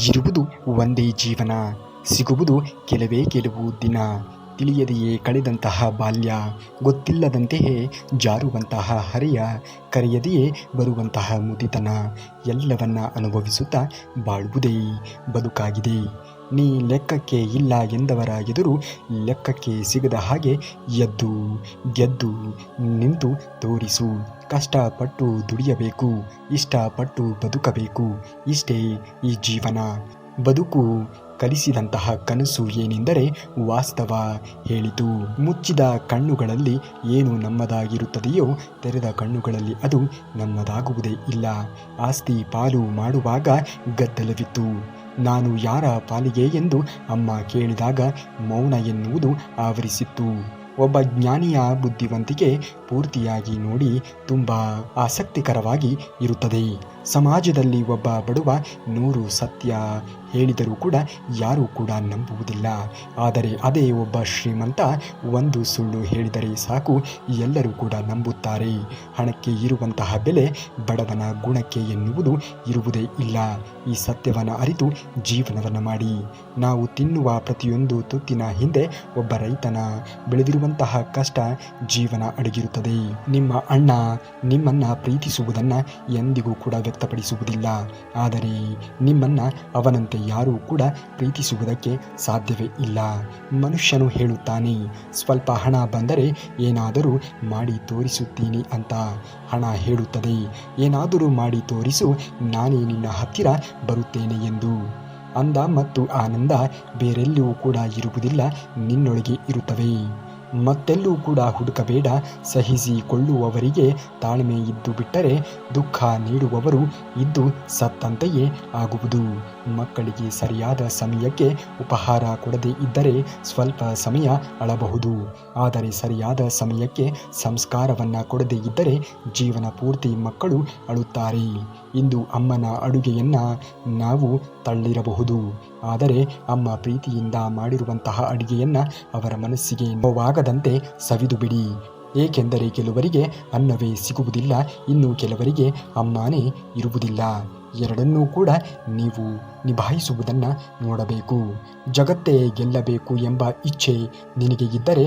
ಇರುವುದು ಒಂದೇ ಜೀವನ, ಸಿಗುವುದು ಕೆಲವೇ ಕೆಲವು ದಿನ. ತಿಳಿಯದೆಯೇ ಕಳೆದಂತಹ ಬಾಲ್ಯ, ಗೊತ್ತಿಲ್ಲದಂತೆಯೇ ಜಾರುವಂತಹ ಹರೆಯ, ಕರೆಯದೆಯೇ ಬರುವಂತಹ ಮುದಿತನ, ಎಲ್ಲವನ್ನ ಅನುಭವಿಸುತ್ತಾ ಬಾಳುವುದೇ ಬದುಕಾಗಿದೆ. ನೀ ಲೆಕ್ಕಕ್ಕೆ ಇಲ್ಲ ಎಂದವರ ಎದುರು ಲೆಕ್ಕಕ್ಕೆ ಸಿಗದ ಹಾಗೆ ಎದ್ದು ಗೆದ್ದು ನಿಂತು ತೋರಿಸು. ಕಷ್ಟಪಟ್ಟು ದುಡಿಯಬೇಕು, ಇಷ್ಟಪಟ್ಟು ಬದುಕಬೇಕು, ಇಷ್ಟೇ ಈ ಜೀವನ. ಬದುಕು ಕಲಿಸಿದಂತಹ ಕನಸು ಏನೆಂದರೆ ವಾಸ್ತವ ಹೇಳಿತು. ಮುಚ್ಚಿದ ಕಣ್ಣುಗಳಲ್ಲಿ ಏನು ನಮ್ಮದಾಗಿರುತ್ತದೆಯೋ ತೆರೆದ ಕಣ್ಣುಗಳಲ್ಲಿ ಅದು ನಮ್ಮದಾಗುವುದೇ ಇಲ್ಲ. ಆಸ್ತಿ ಪಾಲು ಮಾಡುವಾಗ ಗದ್ದಲವಿತ್ತು. ನಾನು ಯಾರ ಪಾಲಿಗೆ ಎಂದು ಅಮ್ಮ ಕೇಳಿದಾಗ ಮೌನ ಎನ್ನುವುದು ಆವರಿಸಿತ್ತು. ಒಬ್ಬ ಜ್ಞಾನಿಯ ಬುದ್ಧಿವಂತಿಕೆ ಪೂರ್ತಿಯಾಗಿ ನೋಡಿ ತುಂಬ ಆಸಕ್ತಿಕರವಾಗಿ ಇರುತ್ತದೆ. ಸಮಾಜದಲ್ಲಿ ಒಬ್ಬ ಬಡವ 100 ಸತ್ಯ ಹೇಳಿದರೂ ಕೂಡ ಯಾರೂ ಕೂಡ ನಂಬುವುದಿಲ್ಲ. ಆದರೆ ಅದೇ ಒಬ್ಬ ಶ್ರೀಮಂತ 1 ಸುಳ್ಳು ಹೇಳಿದರೆ ಸಾಕು, ಎಲ್ಲರೂ ಕೂಡ ನಂಬುತ್ತಾರೆ. ಹಣಕ್ಕೆ ಇರುವಂತಹ ಬೆಲೆ ಬಡವನ ಗುಣಕ್ಕೆ ಎನ್ನುವುದು ಇರುವುದೇ ಇಲ್ಲ. ಈ ಸತ್ಯವನ್ನು ಅರಿತು ಜೀವನವನ್ನು ಮಾಡಿ. ನಾವು ತಿನ್ನುವ ಪ್ರತಿಯೊಂದು ತುತ್ತಿನ ಹಿಂದೆ ಒಬ್ಬ ರೈತನ ಬೆಳೆದಿರುವಂತಹ ಕಷ್ಟ ಜೀವನ ಅಡಗಿರುತ್ತದೆ. ನಿಮ್ಮ ಅಣ್ಣ ನಿಮ್ಮನ್ನ ಪ್ರೀತಿಸುವುದನ್ನು ಎಂದಿಗೂ ಕೂಡ ವ್ಯಕ್ತಪಡಿಸುವುದಿಲ್ಲ. ಆದರೆ ನಿಮ್ಮನ್ನ ಅವನಂತೆ ಯಾರೂ ಕೂಡ ಪ್ರೀತಿಸುವುದಕ್ಕೆ ಸಾಧ್ಯವೇ ಇಲ್ಲ. ಮನುಷ್ಯನು ಹೇಳುತ್ತಾನೆ, ಸ್ವಲ್ಪ ಹಣ ಬಂದರೆ ಏನಾದರೂ ಮಾಡಿ ತೋರಿಸುತ್ತೀನಿ ಅಂತ. ಹಣ ಹೇಳುತ್ತದೆ, ಏನಾದರೂ ಮಾಡಿ ತೋರಿಸು, ನಾನೇ ನಿನ್ನ ಹತ್ತಿರ ಬರುತ್ತೇನೆ ಎಂದು. ಅಂದ ಮತ್ತು ಆನಂದ ಬೇರೆಲ್ಲೂ ಕೂಡ ಇರುವುದಿಲ್ಲ, ನಿನ್ನೊಳಗೆ ಇರುತ್ತವೆ. ಮತ್ತೆಲ್ಲೂ ಕೂಡ ಹುಡುಕಬೇಡ. ಸಹಿಸಿಕೊಳ್ಳುವವರಿಗೆ ತಾಳ್ಮೆ ಇದ್ದು ಬಿಟ್ಟರೆ ದುಃಖ ನೀಡುವವರು ಇದ್ದು ಸತ್ತಂತೆಯೇ ಆಗುವುದು. ಮಕ್ಕಳಿಗೆ ಸರಿಯಾದ ಸಮಯಕ್ಕೆ ಉಪಹಾರ ಕೊಡದೇ ಇದ್ದರೆ ಸ್ವಲ್ಪ ಸಮಯ ಅಳಬಹುದು. ಆದರೆ ಸರಿಯಾದ ಸಮಯಕ್ಕೆ ಸಂಸ್ಕಾರವನ್ನು ಕೊಡದೇ ಇದ್ದರೆ ಜೀವನ ಪೂರ್ತಿ ಮಕ್ಕಳು ಅಳುತ್ತಾರೆ. ಇಂದು ಅಮ್ಮನ ಅಡುಗೆಯನ್ನು ನಾವು ತಳ್ಳಿರಬಹುದು, ಆದರೆ ಅಮ್ಮ ಪ್ರೀತಿಯಿಂದ ಮಾಡಿರುವಂತಹ ಅಡುಗೆಯನ್ನು ಅವರ ಮನಸ್ಸಿಗೆ ನೋವಾಗದಂತೆ ಸವಿದು ಬಿಡಿ. ಏಕೆಂದರೆ ಕೆಲವರಿಗೆ ಅನ್ನವೇ ಸಿಗುವುದಿಲ್ಲ, ಇನ್ನು ಕೆಲವರಿಗೆ ಅಮ್ಮನೇ ಇರುವುದಿಲ್ಲ. ಎರಡನ್ನೂ ಕೂಡ ನೀವು ನಿಭಾಯಿಸುವುದನ್ನು ನೋಡಬೇಕು. ಜಗತ್ತೇ ಗೆಲ್ಲಬೇಕು ಎಂಬ ಇಚ್ಛೆ ನಿನಗೆ ಇದ್ದರೆ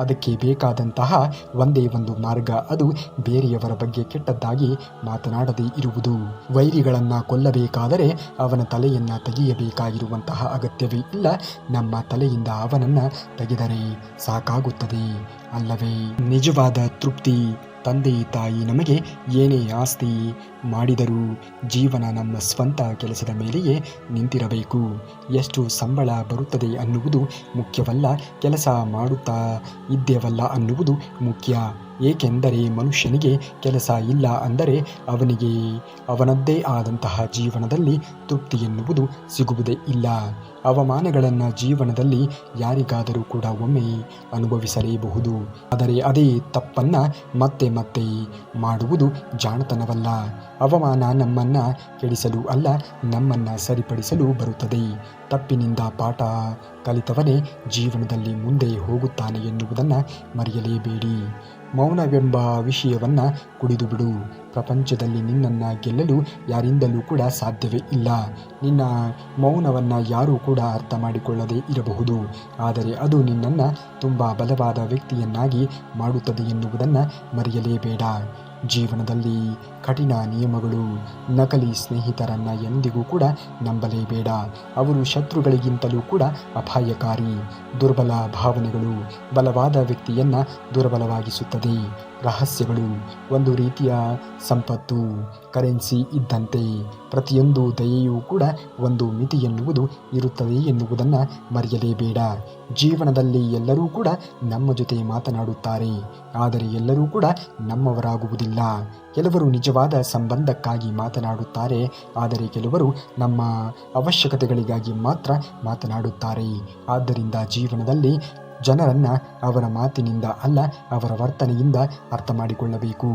ಅದಕ್ಕೆ ಬೇಕಾದಂತಹ ಒಂದೇ ಒಂದು ಮಾರ್ಗ, ಅದು ಬೇರೆಯವರ ಬಗ್ಗೆ ಕೆಟ್ಟದ್ದಾಗಿ ಮಾತನಾಡದೇ ಇರುವುದು. ವೈರಿಗಳನ್ನು ಕೊಲ್ಲಬೇಕಾದರೆ ಅವನ ತಲೆಯನ್ನು ತೆಗೆಯಬೇಕಾಗಿರುವಂತಹ ಅಗತ್ಯವೇ ಇಲ್ಲ. ನಮ್ಮ ತಲೆಯಿಂದ ಅವನನ್ನು ತೆಗೆದರೆ ಸಾಕಾಗುತ್ತದೆ ಅಲ್ಲವೇ? ನಿಜವಾದ ತೃಪ್ತಿ ತಂದೆ ತಾಯಿ ನಮಗೆ ಏನೇ ಆಸ್ತಿ ಮಾಡಿದರೂ ಜೀವನ ನಮ್ಮ ಸ್ವಂತ ಕೆಲಸದ ಮೇಲೆಯೇ ನಿಂತಿರಬೇಕು. ಎಷ್ಟು ಸಂಬಳ ಬರುತ್ತದೆ ಅನ್ನುವುದು ಮುಖ್ಯವಲ್ಲ, ಕೆಲಸ ಮಾಡುತ್ತಾ ಇದ್ದೇವಲ್ಲ ಅನ್ನುವುದು ಮುಖ್ಯ. ಏಕೆಂದರೆ ಮನುಷ್ಯನಿಗೆ ಕೆಲಸ ಇಲ್ಲ ಅಂದರೆ ಅವನಿಗೆ ಅವನದ್ದೇ ಆದಂತಹ ಜೀವನದಲ್ಲಿ ತೃಪ್ತಿ ಎನ್ನುವುದು ಸಿಗುವುದೇ ಇಲ್ಲ. ಅವಮಾನಗಳನ್ನು ಜೀವನದಲ್ಲಿ ಯಾರಿಗಾದರೂ ಕೂಡ ಒಮ್ಮೆ ಅನುಭವಿಸಲೇಬಹುದು. ಆದರೆ ಅದೇ ತಪ್ಪನ್ನು ಮತ್ತೆ ಮತ್ತೆ ಮಾಡುವುದು ಜಾಣತನವಲ್ಲ. ಅವಮಾನ ನಮ್ಮನ್ನು ಕೆಡಿಸಲು ಅಲ್ಲ, ನಮ್ಮನ್ನು ಸರಿಪಡಿಸಲು ಬರುತ್ತದೆ. ತಪ್ಪಿನಿಂದ ಪಾಠ ಕಲಿತವನೇ ಜೀವನದಲ್ಲಿ ಮುಂದೆ ಹೋಗುತ್ತಾನೆ ಎನ್ನುವುದನ್ನು ಮರೆಯಲೇಬೇಡಿ. ಮೌನವೆಂಬ ವಿಷಯವನ್ನು ಕುಡಿದು ಬಿಡು. ಪ್ರಪಂಚದಲ್ಲಿ ನಿನ್ನನ್ನು ಗೆಲ್ಲಲು ಯಾರಿಂದಲೂ ಕೂಡ ಸಾಧ್ಯವೇ ಇಲ್ಲ. ನಿನ್ನ ಮೌನವನ್ನು ಯಾರೂ ಕೂಡ ಅರ್ಥ ಮಾಡಿಕೊಳ್ಳದೇ ಇರಬಹುದು, ಆದರೆ ಅದು ನಿನ್ನನ್ನು ತುಂಬ ಬಲವಾದ ವ್ಯಕ್ತಿಯನ್ನಾಗಿ ಮಾಡುತ್ತದೆ ಎನ್ನುವುದನ್ನು ಮರೆಯಲೇಬೇಡ. ಜೀವನದಲ್ಲಿ ಕಠಿಣ ನಿಯಮಗಳು. ನಕಲಿ ಸ್ನೇಹಿತರನ್ನು ಎಂದಿಗೂ ಕೂಡ ನಂಬಲೇಬೇಡ. ಅವರು ಶತ್ರುಗಳಿಗಿಂತಲೂ ಕೂಡ ಅಪಾಯಕಾರಿ. ದುರ್ಬಲ ಭಾವನೆಗಳು ಬಲವಾದ ವ್ಯಕ್ತಿಯನ್ನು ದುರ್ಬಲವಾಗಿಸುತ್ತದೆ. ರಹಸ್ಯಗಳು ಒಂದು ರೀತಿಯ ಸಂಪತ್ತು, ಕರೆನ್ಸಿ ಇದ್ದಂತೆ. ಪ್ರತಿಯೊಂದು ದಯೆಯೂ ಕೂಡ ಒಂದು ಮಿತಿ ಎನ್ನುವುದು ಇರುತ್ತದೆ ಎನ್ನುವುದನ್ನು ಮರೆಯಲೇಬೇಡ. ಜೀವನದಲ್ಲಿ ಎಲ್ಲರೂ ಕೂಡ ನಮ್ಮ ಜೊತೆ ಮಾತನಾಡುತ್ತಾರೆ, ಆದರೆ ಎಲ್ಲರೂ ಕೂಡ ನಮ್ಮವರಾಗುವುದಿಲ್ಲ. ಕೆಲವರು ನಿಜವಾದ ಸಂಬಂಧಕ್ಕಾಗಿ ಮಾತನಾಡುತ್ತಾರೆ, ಆದರೆ ಕೆಲವರು ನಮ್ಮ ಅವಶ್ಯಕತೆಗಳಿಗಾಗಿ ಮಾತ್ರ ಮಾತನಾಡುತ್ತಾರೆ. ಆದ್ದರಿಂದ ಜೀವನದಲ್ಲಿ ಜನರನ್ನು ಅವರ ಮಾತಿನಿಂದ ಅಲ್ಲ, ಅವರ ವರ್ತನೆಯಿಂದ ಅರ್ಥ ಮಾಡಿಕೊಳ್ಳಬೇಕು.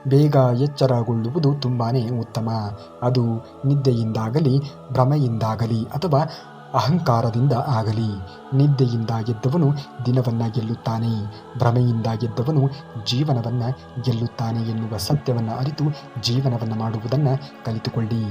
ಬೇಗ ಎಚ್ಚರಗೊಳ್ಳುವುದು ತುಂಬಾ ಉತ್ತಮ. ಅದು ನಿದ್ದೆಯಿಂದಾಗಲಿ, ಭ್ರಮೆಯಿಂದಾಗಲಿ ಅಥವಾ ಅಹಂಕಾರದಿಂದ ಆಗಲಿ. ನಿದ್ದೆಯಿಂದ ಗೆದ್ದವನು ದಿನವನ್ನು ಗೆಲ್ಲುತ್ತಾನೆ, ಭ್ರಮೆಯಿಂದ ಗೆದ್ದವನು ಜೀವನವನ್ನು ಗೆಲ್ಲುತ್ತಾನೆ ಎನ್ನುವ ಸತ್ಯವನ್ನು ಅರಿತು ಜೀವನವನ್ನು ಮಾಡುವುದನ್ನು ಕಲಿತುಕೊಳ್ಳಿ.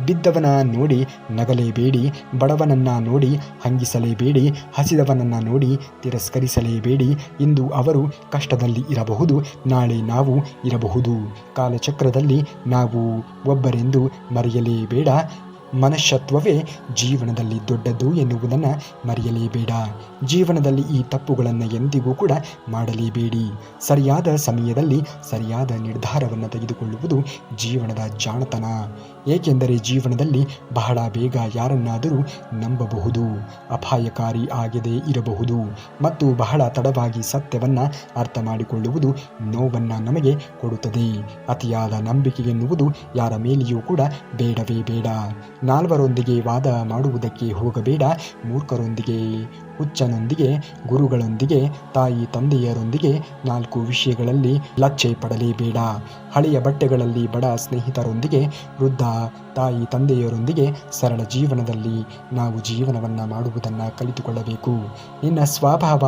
ಬಿದ್ದವನ ನೋಡಿ ನಗಲೇಬೇಡಿ, ಬಡವನನ್ನು ನೋಡಿ ಹಂಗಿಸಲೇಬೇಡಿ, ಹಸಿದವನನ್ನು ನೋಡಿ ತಿರಸ್ಕರಿಸಲೇಬೇಡಿ. ಇಂದು ಅವರು ಕಷ್ಟದಲ್ಲಿ ಇರಬಹುದು, ನಾಳೆ ನಾವು ಇರಬಹುದು. ಕಾಲಚಕ್ರದಲ್ಲಿ ನಾವು ಒಬ್ಬರೆಂದು ಮರೆಯಲೇಬೇಡ. ಮನುಷ್ಯತ್ವವೇ ಜೀವನದಲ್ಲಿ ದೊಡ್ಡದು ಎನ್ನುವುದನ್ನು ಮರೆಯಲೇಬೇಡ. ಜೀವನದಲ್ಲಿ ಈ ತಪ್ಪುಗಳನ್ನು ಎಂದಿಗೂ ಕೂಡ ಮಾಡಲೇಬೇಡಿ. ಸರಿಯಾದ ಸಮಯದಲ್ಲಿ ಸರಿಯಾದ ನಿರ್ಧಾರವನ್ನು ತೆಗೆದುಕೊಳ್ಳುವುದು ಜೀವನದ ಜಾಣತನ. ಏಕೆಂದರೆ ಜೀವನದಲ್ಲಿ ಬಹಳ ಬೇಗ ಯಾರನ್ನಾದರೂ ನಂಬಬಹುದು, ಅಪಾಯಕಾರಿ ಆಗದೇ ಇರಬಹುದು ಮತ್ತು ಬಹಳ ತಡವಾಗಿ ಸತ್ಯವನ್ನು ಅರ್ಥ ಮಾಡಿಕೊಳ್ಳುವುದು ನೋವನ್ನು ನಮಗೆ ಕೊಡುತ್ತದೆ. ಅತಿಯಾದ ನಂಬಿಕೆ ಎನ್ನುವುದು ಯಾರ ಮೇಲೆಯೂ ಕೂಡ ಬೇಡವೇ ಬೇಡ. ನಾಲ್ವರೊಂದಿಗೆ ವಾದ ಮಾಡುವುದಕ್ಕೆ ಹೋಗಬೇಡ. ಮೂರ್ಖರೊಂದಿಗೆ, ಹುಚ್ಚನೊಂದಿಗೆ, ಗುರುಗಳೊಂದಿಗೆ, ತಾಯಿ ತಂದೆಯರೊಂದಿಗೆ ನಾಲ್ಕು ವಿಷಯಗಳಲ್ಲಿ ಲಜ್ಜೆ ಪಡಲೇಬೇಡ. ಹಳೆಯ ಬಟ್ಟೆಗಳಲ್ಲಿ ಬಡ ಸ್ನೇಹಿತರೊಂದಿಗೆ, ವೃದ್ಧ ತಾಯಿ ತಂದೆಯರೊಂದಿಗೆ ಸರಳ ಜೀವನದಲ್ಲಿ ನಾವು ಜೀವನವನ್ನು ಮಾಡುವುದನ್ನು ಕಲಿತುಕೊಳ್ಳಬೇಕು. ನಿನ್ನ ಸ್ವಭಾವ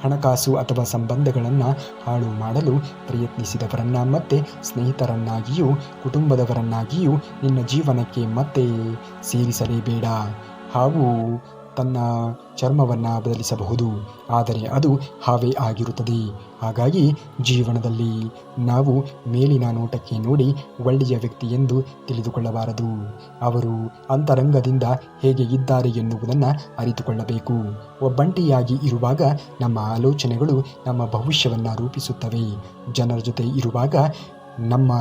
ಹಣಕಾಸು ಅಥವಾ ಸಂಬಂಧಗಳನ್ನು ಹಾಳು ಮಾಡಲು ಪ್ರಯತ್ನಿಸಿದವರನ್ನು ಮತ್ತೆ ಸ್ನೇಹಿತರನ್ನಾಗಿಯೂ ಕುಟುಂಬದವರನ್ನಾಗಿಯೂ ನಿನ್ನ ಜೀವನಕ್ಕೆ ಮತ್ತೆ ಸೇರಿಸಲೇಬೇಡ. ಹಾವು ತನ್ನ ಚರ್ಮವನ್ನು ಬದಲಿಸಬಹುದು, ಆದರೆ ಅದು ಹಾವೇ ಆಗಿರುತ್ತದೆ. ಹಾಗಾಗಿ ಜೀವನದಲ್ಲಿ ನಾವು ಮೇಲಿನ ನೋಟಕ್ಕೆ ನೋಡಿ ಒಳ್ಳೆಯ ವ್ಯಕ್ತಿ ಎಂದು ತಿಳಿದುಕೊಳ್ಳಬಾರದು. ಅವರು ಅಂತರಂಗದಿಂದ ಹೇಗೆ ಇದ್ದಾರೆ ಎನ್ನುವುದನ್ನು ಅರಿತುಕೊಳ್ಳಬೇಕು. ಒಬ್ಬಂಟಿಯಾಗಿ ಇರುವಾಗ ನಮ್ಮ ಆಲೋಚನೆಗಳು ನಮ್ಮ ಭವಿಷ್ಯವನ್ನು ರೂಪಿಸುತ್ತವೆ. ಜನರ ಜೊತೆ ಇರುವಾಗ ನಮ್ಮ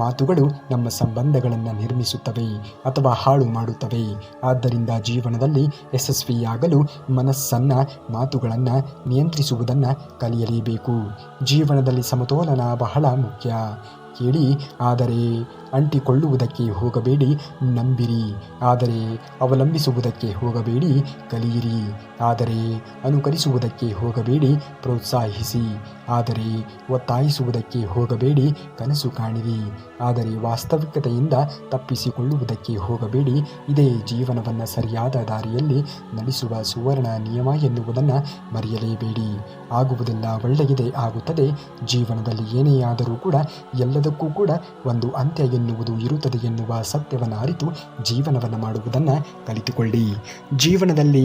ಮಾತುಗಳು ನಮ್ಮ ಸಂಬಂಧಗಳನ್ನು ನಿರ್ಮಿಸುತ್ತವೆ ಅಥವಾ ಹಾಳು ಮಾಡುತ್ತವೆ. ಆದ್ದರಿಂದ ಜೀವನದಲ್ಲಿ ಯಶಸ್ವಿಯಾಗಲು ಮನಸ್ಸನ್ನು, ಮಾತುಗಳನ್ನು ನಿಯಂತ್ರಿಸುವುದನ್ನು ಕಲಿಯಲೇಬೇಕು. ಜೀವನದಲ್ಲಿ ಸಮತೋಲನ ಬಹಳ ಮುಖ್ಯ. ಕೇಳಿ, ಆದರೆ ಅಂಟಿಕೊಳ್ಳುವುದಕ್ಕೆ ಹೋಗಬೇಡಿ. ನಂಬಿರಿ, ಆದರೆ ಅವಲಂಬಿಸುವುದಕ್ಕೆ ಹೋಗಬೇಡಿ. ಕಲಿಯಿರಿ, ಆದರೆ ಅನುಕರಿಸುವುದಕ್ಕೆ ಹೋಗಬೇಡಿ. ಪ್ರೋತ್ಸಾಹಿಸಿ, ಆದರೆ ಒತ್ತಾಯಿಸುವುದಕ್ಕೆ ಹೋಗಬೇಡಿ. ಕನಸು ಕಾಣಿರಿ, ಆದರೆ ವಾಸ್ತವಿಕತೆಯಿಂದ ತಪ್ಪಿಸಿಕೊಳ್ಳುವುದಕ್ಕೆ ಹೋಗಬೇಡಿ. ಇದೇ ಜೀವನವನ್ನು ಸರಿಯಾದ ದಾರಿಯಲ್ಲಿ ನಡೆಸುವ ಸುವರ್ಣ ನಿಯಮ ಎನ್ನುವುದನ್ನು ಮರೆಯಲೇಬೇಡಿ. ಆಗುವುದೆಲ್ಲ ಒಳ್ಳೆಯದೇ ಆಗುತ್ತದೆ. ಜೀವನದಲ್ಲಿ ಏನೇ ಆದರೂ ಕೂಡ ಎಲ್ಲದಕ್ಕೂ ಕೂಡ ಒಂದು ಅಂತ್ಯ ಎನ್ನುವುದು ಇರುತ್ತದೆ ಎನ್ನುವ ಸತ್ಯವನ್ನು ಅರಿತು ಜೀವನವನ್ನು ಮಾಡುವುದನ್ನು ಕಲಿತುಕೊಳ್ಳಿ. ಜೀವನದಲ್ಲಿ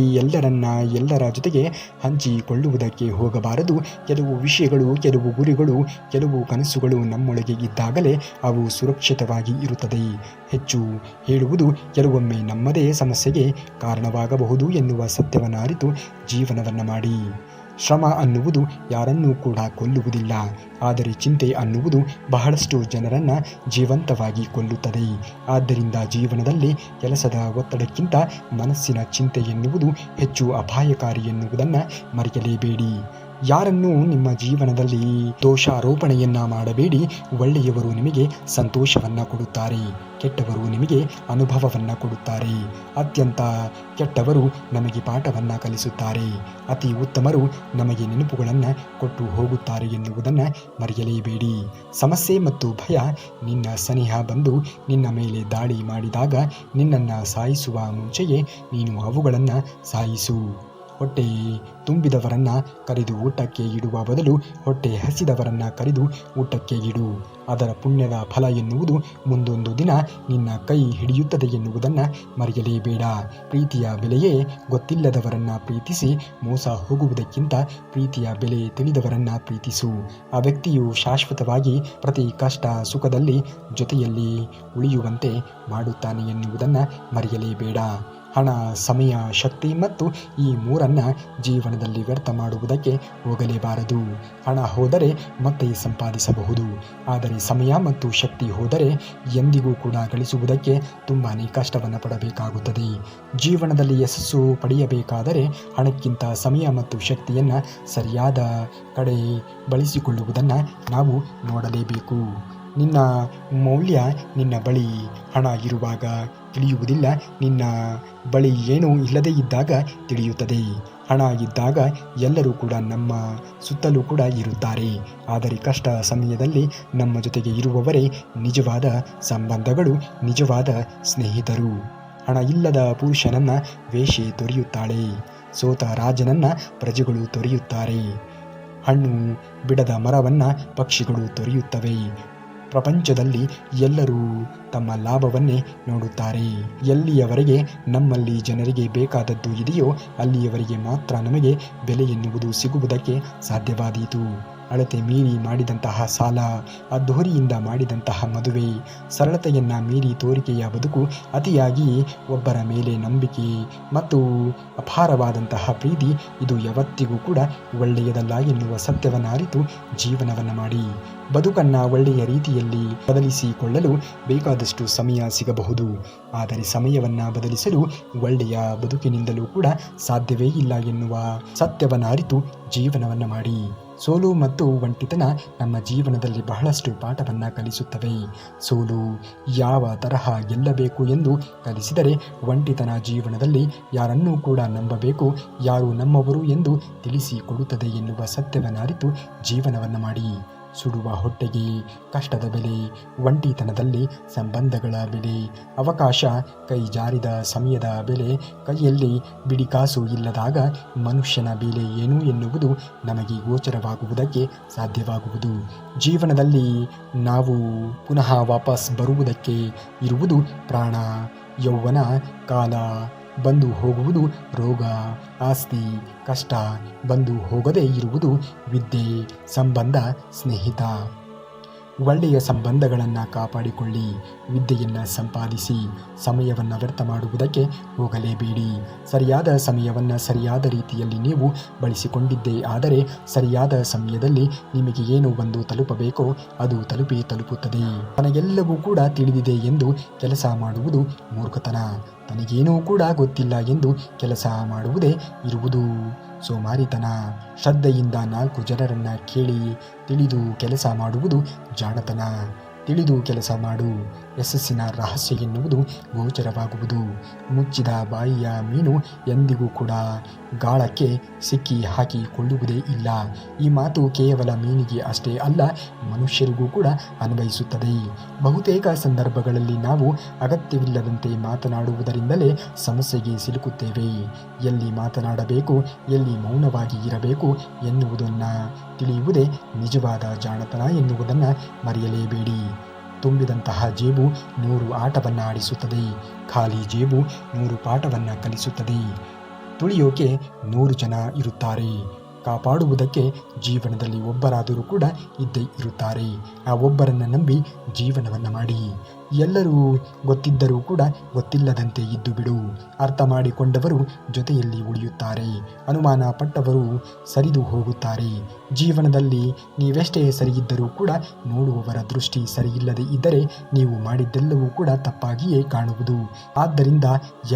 ಎಲ್ಲರ ಜೊತೆಗೆ ಹಂಚಿಕೊಳ್ಳುವುದಕ್ಕೆ ಹೋಗಬಾರದು. ಕೆಲವು ವಿಷಯಗಳು, ಕೆಲವು ಗುರಿಗಳು, ಕೆಲವು ಕನಸುಗಳು ನಮ್ಮೊಳಗೆ ಇದ್ದಾಗಲೇ ಅವು ಸುರಕ್ಷಿತವಾಗಿ ಇರುತ್ತದೆ. ಹೆಚ್ಚು ಹೇಳುವುದು ಕೆಲವೊಮ್ಮೆ ನಮ್ಮದೇ ಸಮಸ್ಯೆಗೆ ಕಾರಣವಾಗಬಹುದು ಎನ್ನುವ ಸತ್ಯವನ್ನು ಅರಿತು ಜೀವನವನ್ನು ಮಾಡಿ. ಶ್ರಮ ಅನ್ನುವುದು ಯಾರನ್ನೂ ಕೂಡ ಕೊಲ್ಲುವುದಿಲ್ಲ, ಆದರೆ ಚಿಂತೆ ಅನ್ನುವುದು ಬಹಳಷ್ಟು ಜನರನ್ನು ಜೀವಂತವಾಗಿ ಕೊಲ್ಲುತ್ತದೆ. ಆದ್ದರಿಂದ ಜೀವನದಲ್ಲಿ ಕೆಲಸದ ಒತ್ತಡಕ್ಕಿಂತ ಮನಸ್ಸಿನ ಚಿಂತೆ ಎನ್ನುವುದು ಹೆಚ್ಚು ಅಪಾಯಕಾರಿ ಎನ್ನುವುದನ್ನು ಮರೆಯಲೇಬೇಡಿ. ಯಾರನ್ನೂ ನಿಮ್ಮ ಜೀವನದಲ್ಲಿ ದೋಷಾರೋಪಣೆಯನ್ನು ಮಾಡಬೇಡಿ. ಒಳ್ಳೆಯವರು ನಿಮಗೆ ಸಂತೋಷವನ್ನು ಕೊಡುತ್ತಾರೆ, ಕೆಟ್ಟವರು ನಿಮಗೆ ಅನುಭವವನ್ನು ಕೊಡುತ್ತಾರೆ. ಅತ್ಯಂತ ಕೆಟ್ಟವರು ನಮಗೆ ಪಾಠವನ್ನು ಕಲಿಸುತ್ತಾರೆ, ಅತಿ ಉತ್ತಮರು ನಮಗೆ ನೆನಪುಗಳನ್ನು ಕೊಟ್ಟು ಹೋಗುತ್ತಾರೆ ಎನ್ನುವುದನ್ನು ಮರೆಯಲೇಬೇಡಿ. ಸಮಸ್ಯೆ ಮತ್ತು ಭಯ ನಿನ್ನ ಸನಿಹ ಬಂದು ನಿನ್ನ ಮೇಲೆ ದಾಳಿ ಮಾಡಿದಾಗ ನಿನ್ನನ್ನು ಸಾಯಿಸುವ ಮುಂಚೆಯೇ ನೀನು ಅವುಗಳನ್ನು ಸಾಯಿಸು. ಹೊಟ್ಟೆ ತುಂಬಿದವರನ್ನು ಕರೆದು ಊಟಕ್ಕೆ ಇಡುವ ಬದಲು ಹೊಟ್ಟೆ ಹಸಿದವರನ್ನು ಕರೆದು ಊಟಕ್ಕೆ ಇಡು. ಅದರ ಪುಣ್ಯದ ಫಲ ಎನ್ನುವುದು ಮುಂದೊಂದು ದಿನ ನಿನ್ನ ಕೈ ಹಿಡಿಯುತ್ತದೆ ಎನ್ನುವುದನ್ನು ಮರೆಯಲೇಬೇಡ. ಪ್ರೀತಿಯ ಬೆಲೆಯೇ ಗೊತ್ತಿಲ್ಲದವರನ್ನು ಪ್ರೀತಿಸಿ ಮೋಸ ಹೋಗುವುದಕ್ಕಿಂತ ಪ್ರೀತಿಯ ಬೆಲೆ ತಿಳಿದವರನ್ನು ಪ್ರೀತಿಸು. ಆ ವ್ಯಕ್ತಿಯು ಶಾಶ್ವತವಾಗಿ ಪ್ರತಿ ಕಷ್ಟ ಸುಖದಲ್ಲಿ ಜೊತೆಯಲ್ಲಿ ಉಳಿಯುವಂತೆ ಮಾಡುತ್ತಾನೆ ಎನ್ನುವುದನ್ನು ಮರೆಯಲೇಬೇಡ. ಹಣ, ಸಮಯ, ಶಕ್ತಿ ಮತ್ತು ಈ ಮೂರನ್ನು ಜೀವನದಲ್ಲಿ ವ್ಯರ್ಥ ಮಾಡುವುದಕ್ಕೆ ಹೋಗಲೇಬಾರದು. ಹಣ ಹೋದರೆ ಮತ್ತೆ ಸಂಪಾದಿಸಬಹುದು, ಆದರೆ ಸಮಯ ಮತ್ತು ಶಕ್ತಿ ಹೋದರೆ ಎಂದಿಗೂ ಕೂಡ ಗಳಿಸುವುದಕ್ಕೆ ತುಂಬಾ ಕಷ್ಟವನ್ನು ಪಡಬೇಕಾಗುತ್ತದೆ. ಜೀವನದಲ್ಲಿ ಯಶಸ್ಸು ಪಡೆಯಬೇಕಾದರೆ ಹಣಕ್ಕಿಂತ ಸಮಯ ಮತ್ತು ಶಕ್ತಿಯನ್ನು ಸರಿಯಾದ ಕಡೆ ಬಳಸಿಕೊಳ್ಳುವುದನ್ನು ನಾವು ನೋಡಲೇಬೇಕು. ನಿನ್ನ ಮೌಲ್ಯ ನಿನ್ನ ಬಳಿ ಹಣ ಇರುವಾಗ ತಿಳಿಯುವುದಿಲ್ಲ, ನಿನ್ನ ಬಳಿ ಏನೂ ಇಲ್ಲದೇ ಇದ್ದಾಗ ತಿಳಿಯುತ್ತದೆ. ಹಣ ಇದ್ದಾಗ ಎಲ್ಲರೂ ಕೂಡ ನಮ್ಮ ಸುತ್ತಲೂ ಕೂಡ ಇರುತ್ತಾರೆ, ಆದರೆ ಕಷ್ಟ ಸಮಯದಲ್ಲಿ ನಮ್ಮ ಜೊತೆಗೆ ಇರುವವರೇ ನಿಜವಾದ ಸಂಬಂಧಗಳು, ನಿಜವಾದ ಸ್ನೇಹಿತರು. ಹಣ ಇಲ್ಲದ ಪುರುಷನನ್ನ ವೇಶ್ಯೆ ತೊರೆಯುತ್ತಾಳೆ. ಸೋತ ರಾಜನನ್ನ ಪ್ರಜೆಗಳು ತೊರೆಯುತ್ತಾರೆ. ಹಣ್ಣು ಬಿಡದ ಮರವನ್ನ ಪಕ್ಷಿಗಳು ತೊರೆಯುತ್ತವೆ. ಪ್ರಪಂಚದಲ್ಲಿ ಎಲ್ಲರೂ ತಮ್ಮ ಲಾಭವನ್ನೇ ನೋಡುತ್ತಾರೆ. ಎಲ್ಲಿಯವರೆಗೆ ನಮ್ಮಲ್ಲಿ ಜನರಿಗೆ ಬೇಕಾದದ್ದು ಇದೆಯೋ ಅಲ್ಲಿಯವರೆಗೆ ಮಾತ್ರ ನಮಗೆ ಬೆಲೆ ಎನ್ನುವುದು ಸಿಗುವುದಕ್ಕೆ ಸಾಧ್ಯವಾದೀತು. ಅಳತೆ ಮೀರಿ ಮಾಡಿದಂತಹ ಸಾಲ, ಅದ್ದೂರಿಯಿಂದ ಮಾಡಿದಂತಹ ಮದುವೆ, ಸರಳತೆಯನ್ನು ಮೀರಿ ತೋರಿಕೆಯ ಬದುಕು, ಅತಿಯಾಗಿ ಒಬ್ಬರ ಮೇಲೆ ನಂಬಿಕೆ ಮತ್ತು ಅಪಾರವಾದಂತಹ ಪ್ರೀತಿ, ಇದು ಯಾವತ್ತಿಗೂ ಕೂಡ ಒಳ್ಳೆಯದಲ್ಲ ಎನ್ನುವ ಸತ್ಯವನ್ನು ಅರಿತು ಜೀವನವನ್ನು ಮಾಡಿ ಬದುಕನ್ನು ಒಳ್ಳೆಯ ರೀತಿಯಲ್ಲಿ ಬದಲಿಸಿಕೊಳ್ಳಲು ಬೇಕಾದಷ್ಟು ಸಮಯ ಸಿಗಬಹುದು. ಆದರೆ ಸಮಯವನ್ನು ಬದಲಿಸಲು ಒಳ್ಳೆಯ ಬದುಕಿನಿಂದಲೂ ಕೂಡ ಸಾಧ್ಯವೇ ಇಲ್ಲ ಎನ್ನುವ ಸತ್ಯವನ್ನು ಅರಿತು ಜೀವನವನ್ನು ಮಾಡಿ. ಸೋಲು ಮತ್ತು ಒಂಟಿತನ ನಮ್ಮ ಜೀವನದಲ್ಲಿ ಬಹಳಷ್ಟು ಪಾಠವನ್ನು ಕಲಿಸುತ್ತವೆ. ಸೋಲು ಯಾವ ತರಹ ಗೆಲ್ಲಬೇಕು ಎಂದು ಕಲಿಸಿದರೆ, ಒಂಟಿತನ ಜೀವನದಲ್ಲಿ ಯಾರನ್ನೂ ಕೂಡ ನಂಬಬೇಕು, ಯಾರು ನಮ್ಮವರು ಎಂದು ತಿಳಿಸಿಕೊಡುತ್ತದೆ ಎನ್ನುವ ಸತ್ಯವನ್ನು ಅರಿತು ಜೀವನವನ್ನು ಮಾಡಿ. ಸುಡುವ ಹೊಟ್ಟೆಗೆ ಕಷ್ಟದ ಬೆಲೆ, ಒಂಟಿತನದಲ್ಲಿ ಸಂಬಂಧಗಳ ಬೆಲೆ, ಅವಕಾಶ ಕೈ ಜಾರಿದ ಸಮಯದ ಬೆಲೆ, ಕೈಯಲ್ಲಿ ಬಿಡಿಕಾಸು ಇಲ್ಲದಾಗ ಮನುಷ್ಯನ ಬೆಲೆ ಏನು ಎನ್ನುವುದು ನಮಗೆ ಗೋಚರವಾಗುವುದಕ್ಕೆ ಸಾಧ್ಯವಾಗುವುದು. ಜೀವನದಲ್ಲಿ ನಾವು ಪುನಃ ವಾಪಸ್ ಬರುವುದಕ್ಕೆ ಇರುವುದು ಪ್ರಾಣ, ಯೌವನ, ಕಾಲ. ಬಂದು ಹೋಗುವುದು ರೋಗ, ಆಸ್ತಿ, ಕಷ್ಟ. ಬಂದು ಹೋಗದೇ ಇರುವುದು ವಿದ್ಯೆ, ಸಂಬಂಧ, ಸ್ನೇಹಿತ. ಒಳ್ಳೆಯ ಸಂಬಂಧಗಳನ್ನು ಕಾಪಾಡಿಕೊಳ್ಳಿ, ವಿದ್ಯೆಯನ್ನು ಸಂಪಾದಿಸಿ. ಸಮಯವನ್ನು ವ್ಯರ್ಥ ಮಾಡುವುದಕ್ಕೆ ಹೋಗಲೇಬೇಡಿ. ಸರಿಯಾದ ಸಮಯವನ್ನು ಸರಿಯಾದ ರೀತಿಯಲ್ಲಿ ನೀವು ಬಳಸಿಕೊಂಡಿದ್ದೇ ಆದರೆ ಸರಿಯಾದ ಸಮಯದಲ್ಲಿ ನಿಮಗೆ ಏನು ಒಂದು ತಲುಪಬೇಕೋ ಅದು ತಲುಪುತ್ತದೆ. ತನಗೆಲ್ಲವೂ ಕೂಡ ತಿಳಿದಿದೆ ಎಂದು ಕೆಲಸ ಮಾಡುವುದು ಮೂರ್ಖತನ. ತನಗೇನೂ ಕೂಡ ಗೊತ್ತಿಲ್ಲ ಎಂದು ಕೆಲಸ ಮಾಡುವುದೇ ಇರುವುದು ಸೋಮಾರಿತನ. ಶ್ರದ್ಧೆಯಿಂದ 4 ಜನರನ್ನ ಕೇಳಿ ತಿಳಿದು ಕೆಲಸ ಮಾಡುವುದು ಜಾಣತನ. ತಿಳಿದು ಕೆಲಸ ಮಾಡು, ಯಶಸ್ಸಿನ ರಹಸ್ಯ ಎನ್ನುವುದು ಗೋಚರವಾಗುವುದು. ಮುಚ್ಚಿದ ಬಾಯಿಯ ಮೀನು ಎಂದಿಗೂ ಕೂಡ ಗಾಳಕ್ಕೆ ಸಿಕ್ಕಿ ಹಾಕಿಕೊಳ್ಳುವುದೇ ಇಲ್ಲ. ಈ ಮಾತು ಕೇವಲ ಮೀನಿಗೆ ಅಷ್ಟೇ ಅಲ್ಲ, ಮನುಷ್ಯರಿಗೂ ಕೂಡ ಅನ್ವಯಿಸುತ್ತದೆ. ಬಹುತೇಕ ಸಂದರ್ಭಗಳಲ್ಲಿ ನಾವು ಅಗತ್ಯವಿಲ್ಲದಂತೆ ಮಾತನಾಡುವುದರಿಂದಲೇ ಸಮಸ್ಯೆಗೆ ಸಿಲುಕುತ್ತೇವೆ. ಎಲ್ಲಿ ಮಾತನಾಡಬೇಕು, ಎಲ್ಲಿ ಮೌನವಾಗಿ ಇರಬೇಕು ಎನ್ನುವುದನ್ನು ತಿಳಿಯುವುದೇ ನಿಜವಾದ ಜಾಣತನ ಎನ್ನುವುದನ್ನು ಮರೆಯಲೇಬೇಡಿ. ತುಂಬಿದಂತಹ ಜೇಬು 100 ಆಟವನ್ನು ಆಡಿಸುತ್ತದೆ, ಖಾಲಿ ಜೇಬು 100 ಪಾಠವನ್ನು ಕಲಿಸುತ್ತದೆ. ತುಳಿಯೋಕೆ 100 ಜನ ಇರುತ್ತಾರೆ, ಕಾಪಾಡುವುದಕ್ಕೆ ಜೀವನದಲ್ಲಿ ಒಬ್ಬರಾದರೂ ಕೂಡ ಇದ್ದೇ ಇರುತ್ತಾರೆ. ಆ ಒಬ್ಬರನ್ನು ನಂಬಿ ಜೀವನವನ್ನು ಮಾಡಿ. ಎಲ್ಲರೂ ಗೊತ್ತಿದ್ದರೂ ಕೂಡ ಗೊತ್ತಿಲ್ಲದಂತೆ ಇದ್ದು ಬಿಡು. ಅರ್ಥ ಮಾಡಿಕೊಂಡವರು ಜೊತೆಯಲ್ಲಿ ಉಳಿಯುತ್ತಾರೆ, ಅನುಮಾನ ಪಟ್ಟವರು ಸರಿದು ಹೋಗುತ್ತಾರೆ. ಜೀವನದಲ್ಲಿ ನೀವೆಷ್ಟೇ ಸರಿಯಿದ್ದರೂ ಕೂಡ ನೋಡುವವರ ದೃಷ್ಟಿ ಸರಿಯಿಲ್ಲದೆ ಇದ್ದರೆ ನೀವು ಮಾಡಿದ್ದೆಲ್ಲವೂ ಕೂಡ ತಪ್ಪಾಗಿಯೇ ಕಾಣುವುದು. ಆದ್ದರಿಂದ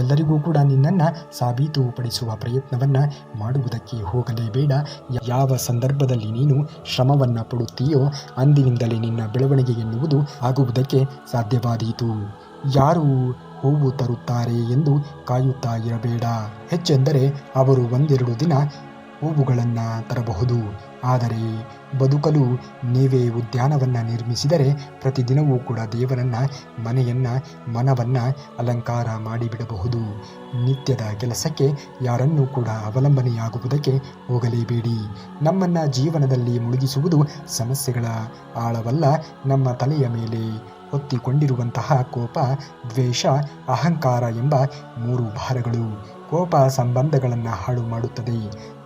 ಎಲ್ಲರಿಗೂ ಕೂಡ ನಿನ್ನನ್ನು ಸಾಬೀತುಪಡಿಸುವ ಪ್ರಯತ್ನವನ್ನು ಮಾಡುವುದಕ್ಕೆ ಹೋಗಲೇಬೇಡ. ಯಾವ ಸಂದರ್ಭದಲ್ಲಿ ನೀನು ಶ್ರಮವನ್ನು ಪಡುತ್ತೀಯೋ ಅಂದಿನಿಂದಲೇ ನಿನ್ನ ಬೆಳವಣಿಗೆ ಎನ್ನುವುದು ಆಗುವುದಕ್ಕೆ ಸಾಧ್ಯವಾದೀತು. ಯಾರು ಹೂವು ತರುತ್ತಾರೆ ಎಂದು ಕಾಯುತ್ತಾ ಇರಬೇಡ. ಹೆಚ್ಚೆಂದರೆ ಅವರು 1-2 ದಿನ ಹೂವುಗಳನ್ನು ತರಬಹುದು. ಆದರೆ ಬದುಕಲು ನೀವೇ ಉದ್ಯಾನವನ್ನು ನಿರ್ಮಿಸಿದರೆ ಪ್ರತಿದಿನವೂ ಕೂಡ ದೇವರನ್ನು, ಮನೆಯನ್ನು, ಮನವನ್ನು ಅಲಂಕಾರ ಮಾಡಿಬಿಡಬಹುದು. ನಿತ್ಯದ ಕೆಲಸಕ್ಕೆ ಯಾರನ್ನೂ ಕೂಡ ಅವಲಂಬನೆಯಾಗುವುದಕ್ಕೆ ಹೋಗಲೇಬೇಡಿ. ನಮ್ಮನ್ನು ಜೀವನದಲ್ಲಿ ಮುಳುಗಿಸುವುದು ಸಮಸ್ಯೆಗಳ ಆಳವಲ್ಲ, ನಮ್ಮ ತಲೆಯ ಮೇಲೆ ಹೊತ್ತಿಕೊಂಡಿರುವಂತಹ ಕೋಪ, ದ್ವೇಷ, ಅಹಂಕಾರ ಎಂಬ 3 ಭಾರಗಳು. ಕೋಪ ಸಂಬಂಧಗಳನ್ನು ಹಾಳು ಮಾಡುತ್ತದೆ,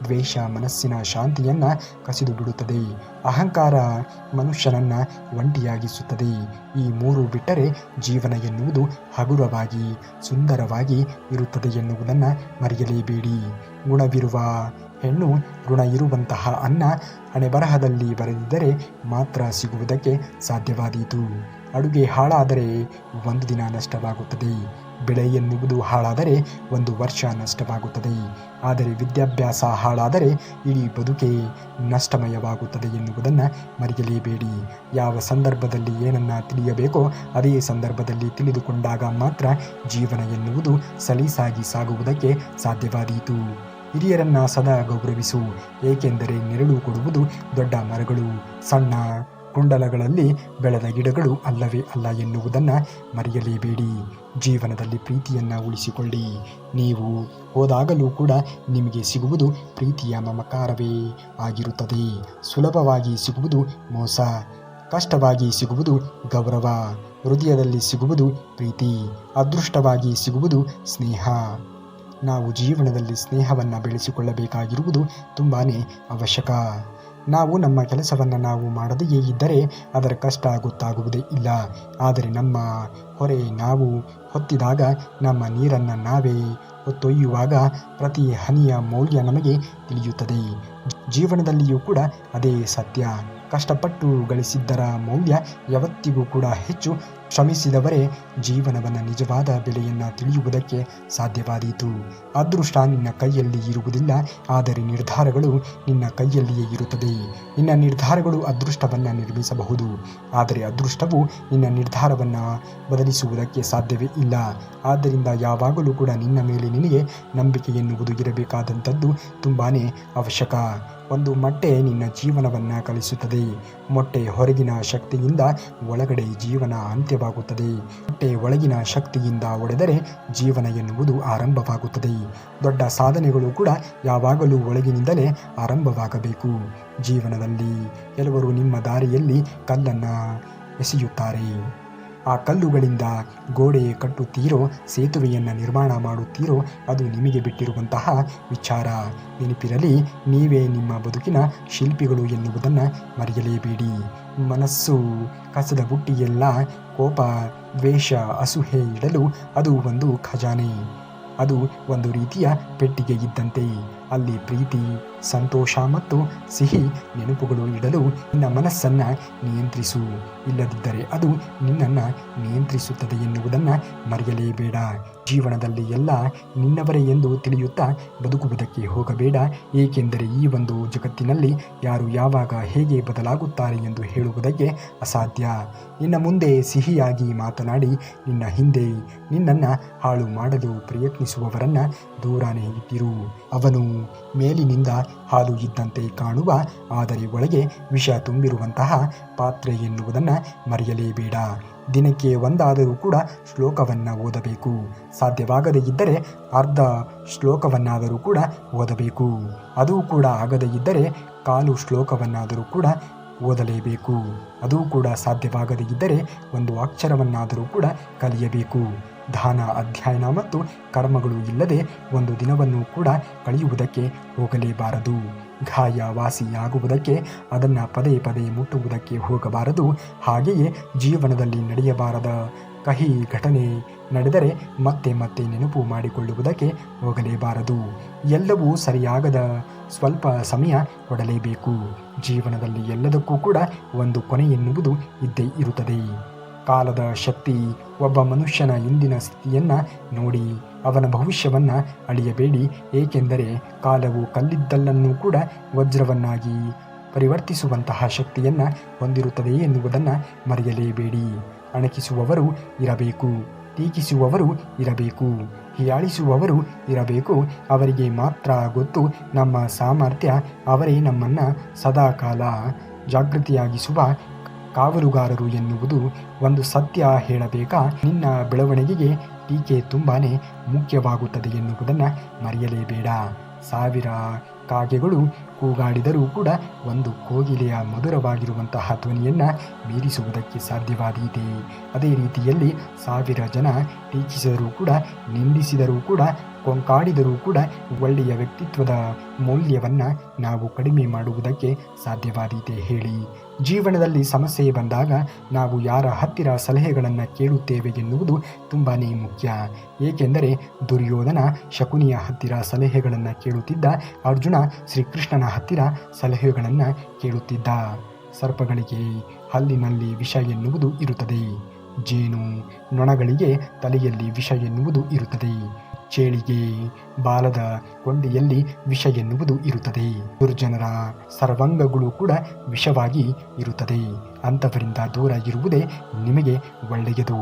ದ್ವೇಷ ಮನಸ್ಸಿನ ಶಾಂತಿಯನ್ನು ಕಸಿದು ಬಿಡುತ್ತದೆ, ಅಹಂಕಾರ ಮನುಷ್ಯನನ್ನು ಒಂಟಿಯಾಗಿಸುತ್ತದೆ. ಈ 3 ಬಿಟ್ಟರೆ ಜೀವನ ಎನ್ನುವುದು ಹಗುರವಾಗಿ ಸುಂದರವಾಗಿ ಇರುತ್ತದೆ ಎನ್ನುವುದನ್ನು ಮರೆಯಲೇಬೇಡಿ. ಗುಣವಿರುವ ಹೆಣ್ಣು, ಋಣ ಇರುವಂತಹ ಅನ್ನ ಹಣೆಬರಹದಲ್ಲಿ ಬರೆದಿದ್ದರೆ ಮಾತ್ರ ಸಿಗುವುದಕ್ಕೆ ಸಾಧ್ಯವಾದೀತು. ಅಡುಗೆ ಹಾಳಾದರೆ 1 ದಿನ ನಷ್ಟವಾಗುತ್ತದೆ, ಬೆಳೆ ಎನ್ನುವುದು ಹಾಳಾದರೆ 1 ವರ್ಷ ನಷ್ಟವಾಗುತ್ತದೆ. ಆದರೆ ವಿದ್ಯಾಭ್ಯಾಸ ಹಾಳಾದರೆ ಇಡೀ ಬದುಕೇ ನಷ್ಟಮಯವಾಗುತ್ತದೆ ಎನ್ನುವುದನ್ನು ಮರೆಯಲೇಬೇಡಿ. ಯಾವ ಸಂದರ್ಭದಲ್ಲಿ ಏನನ್ನು ತಿಳಿಯಬೇಕೋ ಅದೇ ಸಂದರ್ಭದಲ್ಲಿ ತಿಳಿದುಕೊಂಡಾಗ ಮಾತ್ರ ಜೀವನ ಎನ್ನುವುದು ಸಲೀಸಾಗಿ ಸಾಗುವುದಕ್ಕೆ ಸಾಧ್ಯವಾದೀತು. ಹಿರಿಯರನ್ನು ಸದಾ ಗೌರವಿಸು, ಏಕೆಂದರೆ ನೆರಳು ಕೊಡುವುದು ದೊಡ್ಡ ಮರಗಳು, ಸಣ್ಣ ಕುಂಡಲಗಳಲ್ಲಿ ಬೆಳೆದ ಗಿಡಗಳು ಅಲ್ಲವೇ ಅಲ್ಲ ಎನ್ನುವುದನ್ನು ಮರೆಯಲೇಬೇಡಿ. ಜೀವನದಲ್ಲಿ ಪ್ರೀತಿಯನ್ನು ಉಳಿಸಿಕೊಳ್ಳಿ. ನೀವು ಹೋದಾಗಲೂ ಕೂಡ ನಿಮಗೆ ಸಿಗುವುದು ಪ್ರೀತಿಯ ಮಮಕಾರವೇ ಆಗಿರುತ್ತದೆ. ಸುಲಭವಾಗಿ ಸಿಗುವುದು ಮೋಸ, ಕಷ್ಟವಾಗಿ ಸಿಗುವುದು ಗೌರವ, ಹೃದಯದಲ್ಲಿ ಸಿಗುವುದು ಪ್ರೀತಿ, ಅದೃಷ್ಟವಾಗಿ ಸಿಗುವುದು ಸ್ನೇಹ. ನಾವು ಜೀವನದಲ್ಲಿ ಸ್ನೇಹವನ್ನು ಬೆಳೆಸಿಕೊಳ್ಳಬೇಕಾಗಿರುವುದು ತುಂಬಾ ಅವಶ್ಯಕ. ನಾವು ನಮ್ಮ ಕೆಲಸವನ್ನು ನಾವು ಮಾಡದೆಯೇ ಇದ್ದರೆ ಅದರ ಕಷ್ಟ ಗೊತ್ತಾಗುವುದೇ ಇಲ್ಲ. ಆದರೆ ನಮ್ಮ ಹೊರೆ ನಾವು ಹೊತ್ತಿದಾಗ, ನಮ್ಮ ನೀರನ್ನು ನಾವೇ ಹೊತ್ತೊಯ್ಯುವಾಗ ಪ್ರತಿ ಹನಿಯ ಮೌಲ್ಯ ನಮಗೆ ತಿಳಿಯುತ್ತದೆ. ಜೀವನದಲ್ಲಿಯೂ ಕೂಡ ಅದೇ ಸತ್ಯ. ಕಷ್ಟಪಟ್ಟು ಗಳಿಸಿದ್ದರ ಮೌಲ್ಯ ಯಾವತ್ತಿಗೂ ಕೂಡ ಹೆಚ್ಚು. ಶ್ರಮಿಸಿದವರೇ ಜೀವನವನ್ನು ನಿಜವಾದ ಬೆಲೆಯನ್ನು ತಿಳಿಯುವುದಕ್ಕೆ ಸಾಧ್ಯವಾದೀತು. ಅದೃಷ್ಟ ನಿನ್ನ ಕೈಯಲ್ಲಿ ಇರುವುದಿಲ್ಲ, ಆದರೆ ನಿರ್ಧಾರಗಳು ನಿನ್ನ ಕೈಯಲ್ಲಿಯೇ ಇರುತ್ತದೆ. ನಿನ್ನ ನಿರ್ಧಾರಗಳು ಅದೃಷ್ಟವನ್ನು ನಿರ್ಮಿಸಬಹುದು, ಆದರೆ ಅದೃಷ್ಟವು ನಿನ್ನ ನಿರ್ಧಾರವನ್ನು ಬದಲಿಸುವುದಕ್ಕೆ ಸಾಧ್ಯವೇ ಇಲ್ಲ. ಆದ್ದರಿಂದ ಯಾವಾಗಲೂ ಕೂಡ ನಿನ್ನ ಮೇಲೆ ನಿನಗೆ ನಂಬಿಕೆ ಎನ್ನುವುದು ಇರಬೇಕಾದಂಥದ್ದು ತುಂಬಾ ಅವಶ್ಯಕ. ಒಂದು ಮೊಟ್ಟೆ ನಿನ್ನ ಜೀವನವನ್ನು ಕಲಿಸುತ್ತದೆ. ಮೊಟ್ಟೆ ಹೊರಗಿನ ಶಕ್ತಿಯಿಂದ ಒಳಗಡೆ ಜೀವನ ಅಂತ್ಯವಾಗುತ್ತದೆ. ಮೊಟ್ಟೆ ಒಳಗಿನ ಶಕ್ತಿಯಿಂದ ಒಡೆದರೆ ಜೀವನ ಎನ್ನುವುದು ಆರಂಭವಾಗುತ್ತದೆ. ದೊಡ್ಡ ಸಾಧನೆಗಳು ಕೂಡ ಯಾವಾಗಲೂ ಒಳಗಿನಿಂದಲೇ ಆರಂಭವಾಗಬೇಕು. ಜೀವನದಲ್ಲಿ ಕೆಲವರು ನಿಮ್ಮ ದಾರಿಯಲ್ಲಿ ಕಲ್ಲನ್ನು ಎಸೆಯುತ್ತಾರೆ. ಆ ಕಲ್ಲುಗಳಿಂದ ಗೋಡೆ ಕಟ್ಟುತ್ತೀರೋ, ಸೇತುವೆಯನ್ನು ನಿರ್ಮಾಣ ಮಾಡುತ್ತೀರೋ, ಅದು ನಿಮಗೆ ಬಿಟ್ಟಿರುವಂತಹ ವಿಚಾರ. ನೆನಪಿರಲಿ, ನೀವೇ ನಿಮ್ಮ ಬದುಕಿನ ಶಿಲ್ಪಿಗಳು ಎನ್ನುವುದನ್ನು ಮರೆಯಲೇಬೇಡಿ. ಮನಸ್ಸು ಕಸದ ಬುಟ್ಟಿಯೆಲ್ಲ ಕೋಪ, ದ್ವೇಷ, ಅಸೂಹೆ ಇಡಲು ಅದು ಒಂದು ಖಜಾನೆ. ಅದು ಒಂದು ರೀತಿಯ ಪೆಟ್ಟಿಗೆ ಇದ್ದಂತೆ. ಅಲ್ಲಿ ಪ್ರೀತಿ, ಸಂತೋಷ ಮತ್ತು ಸಿಹಿ ನೆನಪುಗಳು ಇಡಲು ನಿನ್ನ ಮನಸ್ಸನ್ನು ನಿಯಂತ್ರಿಸು. ಇಲ್ಲದಿದ್ದರೆ ಅದು ನಿನ್ನನ್ನು ನಿಯಂತ್ರಿಸುತ್ತದೆ ಎನ್ನುವುದನ್ನು ಮರೆಯಲೇಬೇಡ. ಜೀವನದಲ್ಲಿ ಎಲ್ಲ ನಿನ್ನವರೇ ಎಂದು ತಿಳಿಯುತ್ತಾ ಬದುಕುವುದಕ್ಕೆ ಹೋಗಬೇಡ. ಏಕೆಂದರೆ ಈ ಒಂದು ಜಗತ್ತಿನಲ್ಲಿ ಯಾರು ಯಾವಾಗ ಹೇಗೆ ಬದಲಾಗುತ್ತಾರೆ ಎಂದು ಹೇಳುವುದಕ್ಕೆ ಅಸಾಧ್ಯ. ನಿನ್ನ ಮುಂದೆ ಸಿಹಿಯಾಗಿ ಮಾತನಾಡಿ ನಿನ್ನ ಹಿಂದೆ ನಿನ್ನನ್ನು ಹಾಳು ಮಾಡಲು ಪ್ರಯತ್ನಿಸುವವರನ್ನು ದೂರನೇ ಇಟ್ಟಿರು. ಅವನು ಮೇಲಿನಿಂದ ಹಾಲು ಇದ್ದಂತೆ ಕಾಣುವ, ಆದರೆ ಒಳಗೆ ವಿಷ ತುಂಬಿರುವಂತಹ ಪಾತ್ರೆ ಎನ್ನುವುದನ್ನು ಮರೆಯಲೇಬೇಡ. ದಿನಕ್ಕೆ ಒಂದಾದರೂ ಕೂಡ ಶ್ಲೋಕವನ್ನು ಓದಬೇಕು. ಸಾಧ್ಯವಾಗದೇ ಇದ್ದರೆ ಅರ್ಧ ಶ್ಲೋಕವನ್ನಾದರೂ ಕೂಡ ಓದಬೇಕು. ಅದೂ ಕೂಡ ಆಗದೇ ಇದ್ದರೆ ಕಾಲು ಶ್ಲೋಕವನ್ನಾದರೂ ಕೂಡ ಓದಲೇಬೇಕು. ಅದೂ ಕೂಡ ಸಾಧ್ಯವಾಗದೇ ಇದ್ದರೆ ಒಂದು ಅಕ್ಷರವನ್ನಾದರೂ ಕೂಡ ಕಲಿಯಬೇಕು. ದಾನ, ಅಧ್ಯಯನ ಮತ್ತು ಕರ್ಮಗಳು ಇಲ್ಲದೆ ಒಂದು ದಿನವನ್ನು ಕೂಡ ಕಳೆಯುವುದಕ್ಕೆ ಹೋಗಲೇಬಾರದು. ಗಾಯ ವಾಸಿಯಾಗುವುದಕ್ಕೆ ಅದನ್ನು ಪದೇ ಪದೇ ಮುಟ್ಟುವುದಕ್ಕೆ ಹೋಗಬಾರದು. ಹಾಗೆಯೇ ಜೀವನದಲ್ಲಿ ನಡೆಯಬಾರದ ಕಹಿ ಘಟನೆ ನಡೆದರೆ ಮತ್ತೆ ಮತ್ತೆ ನೆನಪು ಮಾಡಿಕೊಳ್ಳುವುದಕ್ಕೆ ಹೋಗಲೇಬಾರದು. ಎಲ್ಲವೂ ಸರಿಯಾಗದ ಸ್ವಲ್ಪ ಸಮಯ ಕೊಡಲೇಬೇಕು. ಜೀವನದಲ್ಲಿ ಎಲ್ಲದಕ್ಕೂ ಕೂಡ ಒಂದು ಕೊನೆ ಎನ್ನುವುದು ಇದ್ದೇ ಇರುತ್ತದೆ. ಕಾಲದ ಶಕ್ತಿ. ಒಬ್ಬ ಮನುಷ್ಯನ ಇಂದಿನ ಸ್ಥಿತಿಯನ್ನು ನೋಡಿ ಅವನ ಭವಿಷ್ಯವನ್ನು ಅಳಿಯಬೇಡಿ. ಏಕೆಂದರೆ ಕಾಲವು ಕಲ್ಲಿದ್ದಲನ್ನು ಕೂಡ ವಜ್ರವನ್ನಾಗಿ ಪರಿವರ್ತಿಸುವಂತಹ ಶಕ್ತಿಯನ್ನು ಹೊಂದಿರುತ್ತದೆ ಎನ್ನುವುದನ್ನು ಮರೆಯಲೇಬೇಡಿ. ಅಣಕಿಸುವವರು ಇರಬೇಕು, ಟೀಕಿಸುವವರು ಇರಬೇಕು, ಹೀಯಾಳಿಸುವವರು ಇರಬೇಕು. ಅವರಿಗೆ ಮಾತ್ರ ಗೊತ್ತು ನಮ್ಮ ಸಾಮರ್ಥ್ಯ. ಅವರೇ ನಮ್ಮನ್ನು ಸದಾಕಾಲ ಜಾಗೃತಿಯಾಗಿಸುವ ಕಾವಲುಗಾರರು ಎನ್ನುವುದು ಒಂದು ಸತ್ಯ. ಹೇಳಬೇಕಾ, ನಿನ್ನ ಬೆಳವಣಿಗೆಗೆ ಟೀಕೆ ತುಂಬಾ ಮುಖ್ಯವಾಗುತ್ತದೆ ಎನ್ನುವುದನ್ನು ಮರೆಯಲೇಬೇಡ. 1000 ಕಾಗೆಗಳು ಕೂಗಾಡಿದರೂ ಕೂಡ ಒಂದು ಕೋಗಿಲೆಯ ಮಧುರವಾಗಿರುವಂತಹ ಧ್ವನಿಯನ್ನು ಮೀರಿಸುವುದಕ್ಕೆ ಸಾಧ್ಯವಾದೀತೆ. ಅದೇ ರೀತಿಯಲ್ಲಿ 1000 ಜನ ಟೀಕಿಸಿದರೂ ಕೂಡ, ನಿಂದಿಸಿದರೂ ಕೂಡ, ಕೊಂಕಾಡಿದರೂ ಕೂಡ ಒಳ್ಳೆಯ ವ್ಯಕ್ತಿತ್ವದ ಮೌಲ್ಯವನ್ನು ನಾವು ಕಡಿಮೆ ಮಾಡುವುದಕ್ಕೆ ಸಾಧ್ಯವಾದೀತೆ ಹೇಳಿ. ಜೀವನದಲ್ಲಿ ಸಮಸ್ಯೆ ಬಂದಾಗ ನಾವು ಯಾರ ಹತ್ತಿರ ಸಲಹೆಗಳನ್ನು ಕೇಳುತ್ತೇವೆ ಎನ್ನುವುದು ತುಂಬಾ ಮುಖ್ಯ. ಏಕೆಂದರೆ ದುರ್ಯೋಧನ ಶಕುನಿಯ ಹತ್ತಿರ ಸಲಹೆಗಳನ್ನು ಕೇಳುತ್ತಿದ್ದ, ಅರ್ಜುನ ಶ್ರೀಕೃಷ್ಣನ ಹತ್ತಿರ ಸಲಹೆಗಳನ್ನು ಕೇಳುತ್ತಿದ್ದ. ಸರ್ಪಗಳಿಗೆ ಹಲ್ಲಿನಲ್ಲಿ ವಿಷ ಎನ್ನುವುದು ಇರುತ್ತದೆ. ಜೇನು ನೊಣಗಳಿಗೆ ತಲೆಯಲ್ಲಿ ವಿಷ ಎನ್ನುವುದು ಇರುತ್ತದೆ. ಚೇಳಿಗೆ ಬಾಲದ ಕೊಂಡಿಯಲ್ಲಿ ವಿಷ ಎನ್ನುವುದು ಇರುತ್ತದೆ. ದುರ್ಜನರ ಸರ್ವಾಂಗಗಳು ಕೂಡ ವಿಷವಾಗಿ ಇರುತ್ತದೆ. ಅಂಥವರಿಂದ ದೂರ ಇರುವುದೇ ನಿಮಗೆ ಒಳ್ಳೆಯದು.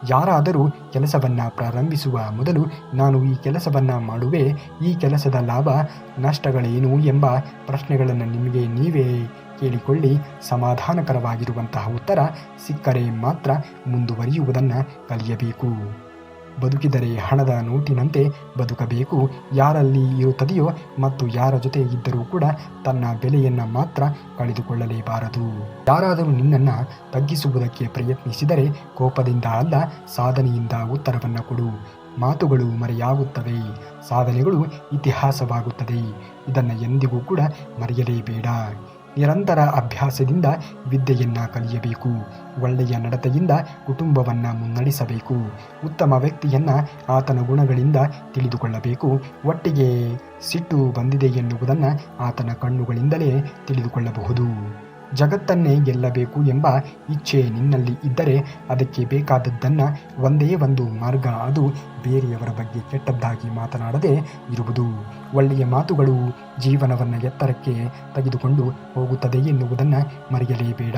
ಯಾರಾದರೂ ಕೆಲಸವನ್ನು ಪ್ರಾರಂಭಿಸುವ ಮೊದಲು ನಾನು ಈ ಕೆಲಸವನ್ನು ಮಾಡುವೆ, ಈ ಕೆಲಸದ ಲಾಭ ನಷ್ಟಗಳೇನು ಎಂಬ ಪ್ರಶ್ನೆಗಳನ್ನು ನಿಮಗೆ ನೀವೇ ಕೇಳಿಕೊಳ್ಳಿ. ಸಮಾಧಾನಕರವಾಗಿರುವಂತಹ ಉತ್ತರ ಸಿಕ್ಕರೆ ಮಾತ್ರ ಮುಂದುವರಿಯುವುದನ್ನು ಕಲಿಯಬೇಕು. ಬದುಕಿದರೆ ಹಣದ ನೋಟಿನಂತೆ ಬದುಕಬೇಕು. ಯಾರಲ್ಲಿ ಇರುತ್ತದೆಯೋ ಮತ್ತು ಯಾರ ಜೊತೆ ಇದ್ದರೂ ಕೂಡ ತನ್ನ ಬೆಲೆಯನ್ನು ಮಾತ್ರ ಕಳೆದುಕೊಳ್ಳಲೇಬಾರದು. ಯಾರಾದರೂ ನಿನ್ನನ್ನು ತಗ್ಗಿಸುವುದಕ್ಕೆ ಪ್ರಯತ್ನಿಸಿದರೆ ಕೋಪದಿಂದ ಅಲ್ಲ, ಸಾಧನೆಯಿಂದ ಉತ್ತರವನ್ನು ಕೊಡು. ಮಾತುಗಳು ಮರೆಯಾಗುತ್ತವೆ, ಸಾಧನೆಗಳು ಇತಿಹಾಸವಾಗುತ್ತದೆ. ಇದನ್ನು ಎಂದಿಗೂ ಕೂಡ ಮರೆಯಲೇಬೇಡ. ನಿರಂತರ ಅಭ್ಯಾಸದಿಂದ ವಿದ್ಯೆಯನ್ನು ಕಲಿಯಬೇಕು. ಒಳ್ಳೆಯ ನಡತೆಯಿಂದ ಕುಟುಂಬವನ್ನು ಮುನ್ನಡೆಸಬೇಕು. ಉತ್ತಮ ವ್ಯಕ್ತಿಯನ್ನು ಆತನ ಗುಣಗಳಿಂದ ತಿಳಿದುಕೊಳ್ಳಬೇಕು. ಒಟ್ಟಿಗೆ ಸಿಟ್ಟು ಬಂದಿದೆ ಎನ್ನುವುದನ್ನು ಆತನ ಕಣ್ಣುಗಳಿಂದಲೇ ತಿಳಿದುಕೊಳ್ಳಬಹುದು. ಜಗತ್ತನ್ನೇ ಗೆಲ್ಲಬೇಕು ಎಂಬ ಇಚ್ಛೆ ನಿನ್ನಲ್ಲಿ ಇದ್ದರೆ ಅದಕ್ಕೆ ಬೇಕಾದದ್ದನ್ನು ಒಂದೇ ಒಂದು ಮಾರ್ಗ, ಅದು ಬೇರೆಯವರ ಬಗ್ಗೆ ಕೆಟ್ಟದ್ದಾಗಿ ಮಾತನಾಡದೆ ಇರುವುದು. ಒಳ್ಳೆಯ ಮಾತುಗಳು ಜೀವನವನ್ನು ಎತ್ತರಕ್ಕೆ ತೆಗೆದುಕೊಂಡು ಹೋಗುತ್ತದೆ ಎನ್ನುವುದನ್ನು ಮರೆಯಲೇಬೇಡ.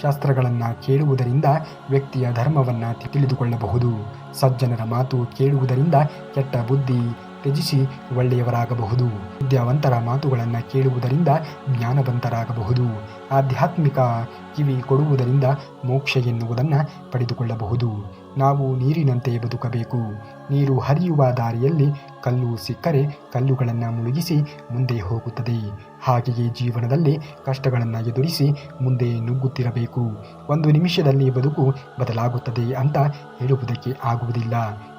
ಶಾಸ್ತ್ರಗಳನ್ನು ಕೇಳುವುದರಿಂದ ವ್ಯಕ್ತಿಯ ಧರ್ಮವನ್ನು ತಿಳಿದುಕೊಳ್ಳಬಹುದು. ಸಜ್ಜನರ ಮಾತು ಕೇಳುವುದರಿಂದ ಕೆಟ್ಟ ಬುದ್ಧಿ ತ್ಯಜಿಸಿ ಒಳ್ಳೆಯವರಾಗಬಹುದು. ವಿದ್ಯಾವಂತರ ಮಾತುಗಳನ್ನು ಕೇಳುವುದರಿಂದ ಜ್ಞಾನವಂತರಾಗಬಹುದು. ಆಧ್ಯಾತ್ಮಿಕ ಕಿವಿ ಕೊಡುವುದರಿಂದ ಮೋಕ್ಷ ಎನ್ನುವುದನ್ನು ಪಡೆದುಕೊಳ್ಳಬಹುದು. ನಾವು ನೀರಿನಂತೆ ಬದುಕಬೇಕು. ನೀರು ಹರಿಯುವ ದಾರಿಯಲ್ಲಿ ಕಲ್ಲು ಸಿಕ್ಕರೆ ಕಲ್ಲುಗಳನ್ನು ಮುಳುಗಿಸಿ ಮುಂದೆ ಹೋಗುತ್ತದೆ. ಹಾಗೆಯೇ ಜೀವನದಲ್ಲಿ ಕಷ್ಟಗಳನ್ನು ಎದುರಿಸಿ ಮುಂದೆ ನುಗ್ಗುತ್ತಿರಬೇಕು. ಒಂದು ನಿಮಿಷದಲ್ಲಿ ಬದುಕು ಬದಲಾಗುತ್ತದೆ ಅಂತ ಹೇಳುವುದಕ್ಕೆ ಆಗುವುದಿಲ್ಲ.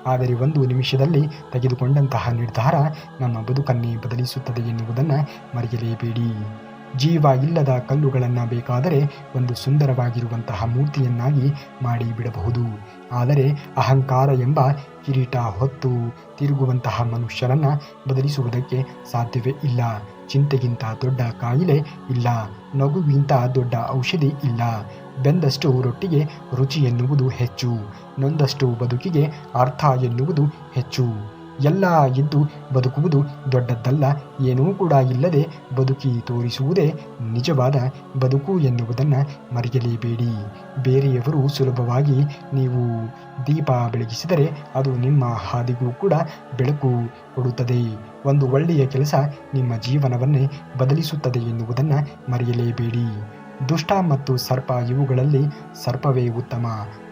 ಆದರೆ ಒಂದು ನಿಮಿಷದಲ್ಲಿ ತೆಗೆದುಕೊಂಡಂತಹ ನಿರ್ಧಾರ ನಮ್ಮ ಬದುಕನ್ನೇ ಬದಲಿಸುತ್ತದೆ ಎನ್ನುವುದನ್ನು ಮರೆಯಲೇಬೇಡಿ. ಜೀವ ಇಲ್ಲದ ಕಲ್ಲುಗಳನ್ನು ಬೇಕಾದರೆ ಒಂದು ಸುಂದರವಾಗಿರುವಂತಹ ಮೂರ್ತಿಯನ್ನಾಗಿ ಮಾಡಿಬಿಡಬಹುದು. ಆದರೆ ಅಹಂಕಾರ ಎಂಬ ಕಿರೀಟ ಹೊತ್ತು ತಿರುಗುವಂತಹ ಮನುಷ್ಯರನ್ನು ಬದಲಿಸುವುದಕ್ಕೆ ಸಾಧ್ಯವೇ ಇಲ್ಲ. ಚಿಂತೆಗಿಂತ ದೊಡ್ಡ ಕಾಯಿಲೆ ಇಲ್ಲ, ನಗುವಿಗಿಂತ ದೊಡ್ಡ ಔಷಧಿ ಇಲ್ಲ. ಬೆಂದಷ್ಟು ರೊಟ್ಟಿಗೆ ರುಚಿ ಎನ್ನುವುದು ಹೆಚ್ಚು, ನೊಂದಷ್ಟು ಬದುಕಿಗೆ ಅರ್ಥ ಎನ್ನುವುದು ಹೆಚ್ಚು. ಎಲ್ಲ ಇದ್ದು ಬದುಕುವುದು ದೊಡ್ಡದ್ದಲ್ಲ, ಏನೂ ಕೂಡ ಇಲ್ಲದೆ ಬದುಕಿ ತೋರಿಸುವುದೇ ನಿಜವಾದ ಬದುಕು ಎನ್ನುವುದನ್ನು ಮರೆಯಲೇಬೇಡಿ. ಬೇರೆಯವರು ಸುಲಭವಾಗಿ ನೀವು ದೀಪ ಬೆಳಗಿಸಿದರೆ ಅದು ನಿಮ್ಮ ಹಾದಿಗೂ ಕೂಡ ಬೆಳಕು ಕೊಡುತ್ತದೆ. ಒಂದು ಒಳ್ಳೆಯ ಕೆಲಸ ನಿಮ್ಮ ಜೀವನವನ್ನೇ ಬದಲಿಸುತ್ತದೆ ಎನ್ನುವುದನ್ನು ಮರೆಯಲೇಬೇಡಿ. ದುಷ್ಟ ಮತ್ತು ಸರ್ಪ, ಇವುಗಳಲ್ಲಿ ಸರ್ಪವೇ ಉತ್ತಮ,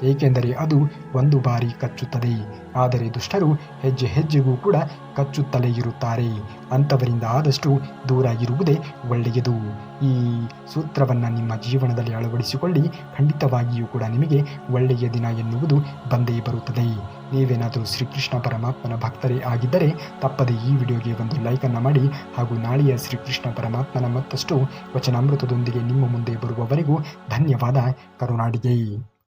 ಏಕೆಂದರೆ ಅದು ಒಂದು ಬಾರಿ ಕಚ್ಚುತ್ತದೆ. ಆದರೆ ದುಷ್ಟರು ಹೆಜ್ಜೆ ಹೆಜ್ಜೆಗೂ ಕೂಡ ಕಚ್ಚುತ್ತಲೇ ಇರುತ್ತಾರೆ. ಅಂಥವರಿಂದ ಆದಷ್ಟು ದೂರ ಇರುವುದೇ ಒಳ್ಳೆಯದು. ಈ ಸೂತ್ರವನ್ನು ನಿಮ್ಮ ಜೀವನದಲ್ಲಿ ಅಳವಡಿಸಿಕೊಳ್ಳಿ. ಖಂಡಿತವಾಗಿಯೂ ಕೂಡ ನಿಮಗೆ ಒಳ್ಳೆಯ ದಿನ ಎನ್ನುವುದು ಬಂದೇ ಬರುತ್ತದೆ. ನೀವೇನಾದರೂ ಶ್ರೀಕೃಷ್ಣ ಪರಮಾತ್ಮನ ಭಕ್ತರೇ ಆಗಿದ್ದರೆ ತಪ್ಪದೆ ಈ ವಿಡಿಯೋಗೆ ಒಂದು ಲೈಕನ್ನು ಮಾಡಿ. ಹಾಗೂ ನಾಳೆಯ ಶ್ರೀಕೃಷ್ಣ ಪರಮಾತ್ಮನ ಮತ್ತಷ್ಟು ವಚನಾಮೃತದೊಂದಿಗೆ ನಿಮ್ಮ ಮುಂದೆ ಬರುವವರೆಗೂ ಧನ್ಯವಾದ. ಕರುನಾಡಿಗೆ.